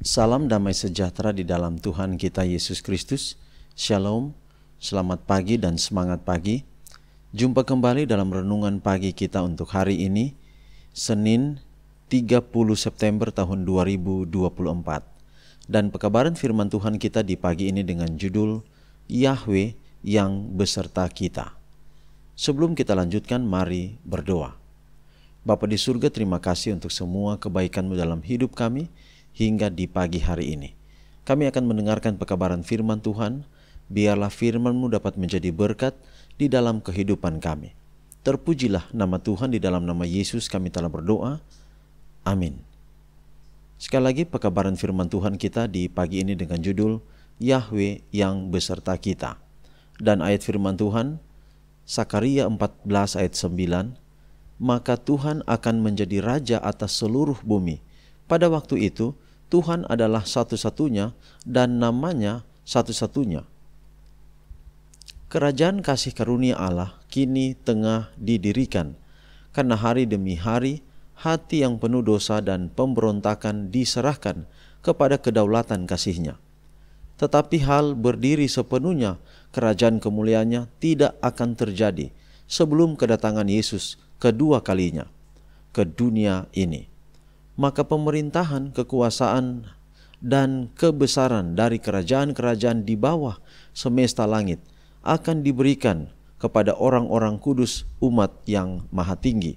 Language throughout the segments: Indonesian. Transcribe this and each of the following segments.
Salam damai sejahtera di dalam Tuhan kita Yesus Kristus. Shalom, selamat pagi dan semangat pagi. Jumpa kembali dalam renungan pagi kita untuk hari ini, Senin 30 September tahun 2024. Dan pekabaran firman Tuhan kita di pagi ini dengan judul Yahweh yang beserta kita. Sebelum kita lanjutkan, mari berdoa. Bapa di surga, terima kasih untuk semua kebaikan-Mu dalam hidup kami hingga di pagi hari ini. Kami akan mendengarkan pekabaran firman Tuhan. Biarlah firman-Mu dapat menjadi berkat di dalam kehidupan kami. Terpujilah nama Tuhan, di dalam nama Yesus kami telah berdoa. Amin. Sekali lagi pekabaran firman Tuhan kita di pagi ini dengan judul Yahweh yang beserta kita. Dan ayat firman Tuhan Sakaria 14 ayat 9, maka Tuhan akan menjadi raja atas seluruh bumi. Pada waktu itu Tuhan adalah satu-satunya dan namanya satu-satunya. Kerajaan kasih karunia Allah kini tengah didirikan, karena hari demi hari hati yang penuh dosa dan pemberontakan diserahkan kepada kedaulatan kasih-Nya. Tetapi hal berdiri sepenuhnya kerajaan kemuliaannya tidak akan terjadi sebelum kedatangan Yesus kedua kalinya ke dunia ini. Maka pemerintahan, kekuasaan, dan kebesaran dari kerajaan-kerajaan di bawah semesta langit akan diberikan kepada orang-orang kudus umat yang maha tinggi.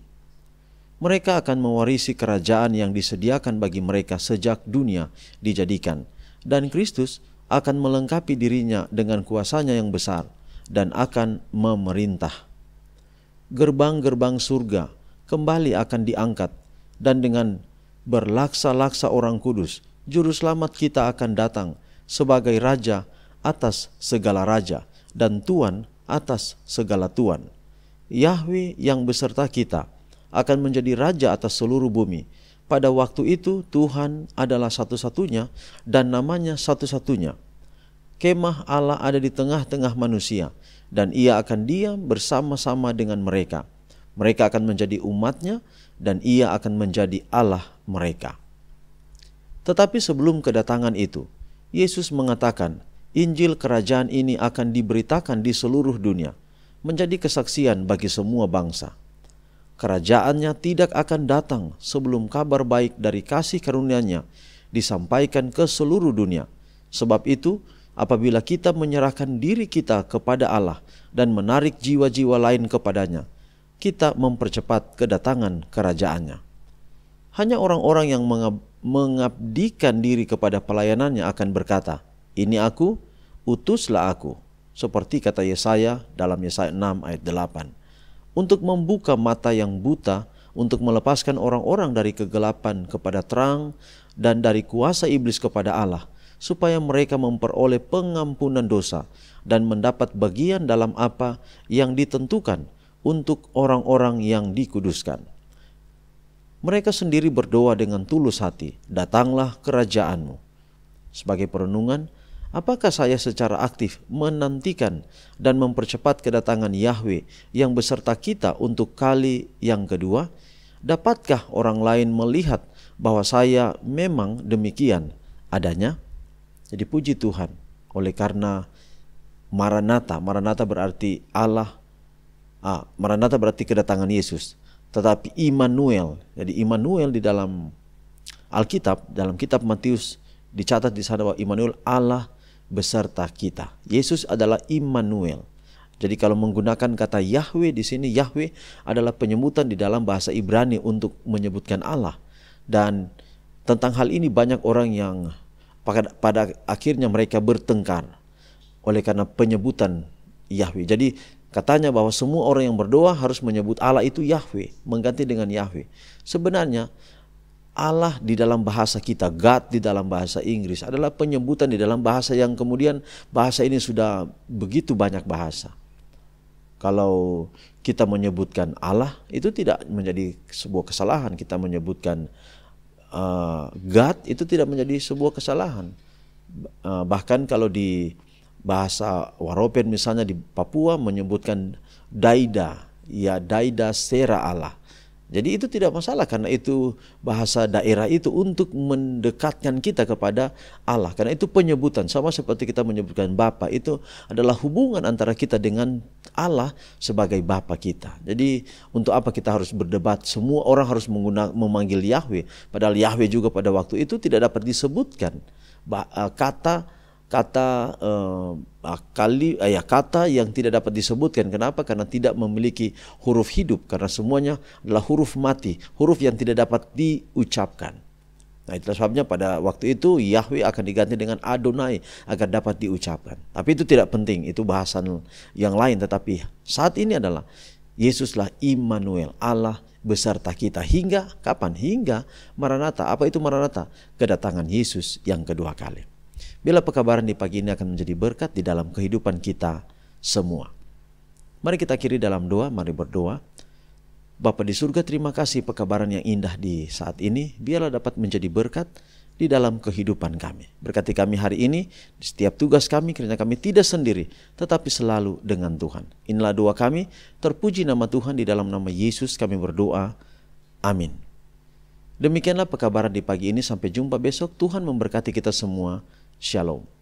Mereka akan mewarisi kerajaan yang disediakan bagi mereka sejak dunia dijadikan, dan Kristus akan melengkapi dirinya dengan kuasanya yang besar dan akan memerintah. Gerbang-gerbang surga kembali akan diangkat, dan dengan berlaksa-laksa orang kudus, Juru Selamat kita akan datang sebagai Raja atas segala raja dan Tuan atas segala tuan. Yahweh yang beserta kita akan menjadi Raja atas seluruh bumi. Pada waktu itu Tuhan adalah satu-satunya dan namanya satu-satunya. Kemah Allah ada di tengah-tengah manusia, dan Ia akan diam bersama-sama dengan mereka. Mereka akan menjadi umat-Nya, dan Ia akan menjadi Allah mereka. Tetapi sebelum kedatangan itu, Yesus mengatakan, Injil kerajaan ini akan diberitakan di seluruh dunia, menjadi kesaksian bagi semua bangsa. Kerajaannya tidak akan datang sebelum kabar baik dari kasih karunia-Nya disampaikan ke seluruh dunia. Sebab itu, apabila kita menyerahkan diri kita kepada Allah dan menarik jiwa-jiwa lain kepadanya, kita mempercepat kedatangan kerajaannya. Hanya orang-orang yang mengabdikan diri kepada pelayanannya akan berkata, ini aku, utuslah aku. Seperti kata Yesaya dalam Yesaya 6 ayat 8. Untuk membuka mata yang buta, untuk melepaskan orang-orang dari kegelapan kepada terang, dan dari kuasa iblis kepada Allah, supaya mereka memperoleh pengampunan dosa dan mendapat bagian dalam apa yang ditentukan untuk orang-orang yang dikuduskan. Mereka sendiri berdoa dengan tulus hati, datanglah kerajaan-Mu. Sebagai perenungan, apakah saya secara aktif menantikan dan mempercepat kedatangan Yahweh yang beserta kita untuk kali yang kedua? Dapatkah orang lain melihat bahwa saya memang demikian adanya? Jadi puji Tuhan, oleh karena Maranatha berarti Allah, Maranatha berarti kedatangan Yesus. Tetapi Immanuel, jadi Immanuel di dalam Alkitab, dalam kitab Matius dicatat di sana bahwa Immanuel Allah beserta kita. Yesus adalah Immanuel. Jadi kalau menggunakan kata Yahweh di sini, Yahweh adalah penyebutan di dalam bahasa Ibrani untuk menyebutkan Allah. Dan tentang hal ini banyak orang yang pada akhirnya mereka bertengkar oleh karena penyebutan Yahweh. Jadi katanya bahwa semua orang yang berdoa harus menyebut Allah itu Yahweh, mengganti dengan Yahweh. Sebenarnya Allah di dalam bahasa kita, God di dalam bahasa Inggris adalah penyebutan di dalam bahasa yang kemudian bahasa ini sudah begitu banyak bahasa. Kalau kita menyebutkan Allah itu tidak menjadi sebuah kesalahan. Kita menyebutkan God itu tidak menjadi sebuah kesalahan. Bahkan kalau di bahasa Waropen misalnya di Papua menyebutkan Daida, ya Daida Sera Allah. Jadi itu tidak masalah, karena itu bahasa daerah itu untuk mendekatkan kita kepada Allah. Karena itu penyebutan, sama seperti kita menyebutkan Bapa, itu adalah hubungan antara kita dengan Allah sebagai Bapa kita. Jadi untuk apa kita harus berdebat? Semua orang harus memanggil Yahweh, padahal Yahweh juga pada waktu itu tidak dapat disebutkan. Kata yang tidak dapat disebutkan. Kenapa? Karena tidak memiliki huruf hidup, karena semuanya adalah huruf mati, huruf yang tidak dapat diucapkan. Nah, itulah sebabnya pada waktu itu Yahweh akan diganti dengan Adonai agar dapat diucapkan. Tapi itu tidak penting, itu bahasan yang lain. Tetapi saat ini adalah Yesuslah Immanuel, Allah beserta kita. Hingga kapan? Hingga Maranatha. Apa itu Maranatha? Kedatangan Yesus yang kedua kali. Bila pekabaran di pagi ini akan menjadi berkat di dalam kehidupan kita semua. Mari kita akhiri dalam doa, mari berdoa. Bapa di surga, terima kasih pekabaran yang indah di saat ini. Biarlah dapat menjadi berkat di dalam kehidupan kami. Berkati kami hari ini, di setiap tugas kami, karena kami tidak sendiri, tetapi selalu dengan Tuhan. Inilah doa kami, terpuji nama Tuhan, di dalam nama Yesus kami berdoa. Amin. Demikianlah pekabaran di pagi ini, sampai jumpa besok. Tuhan memberkati kita semua. Shalom.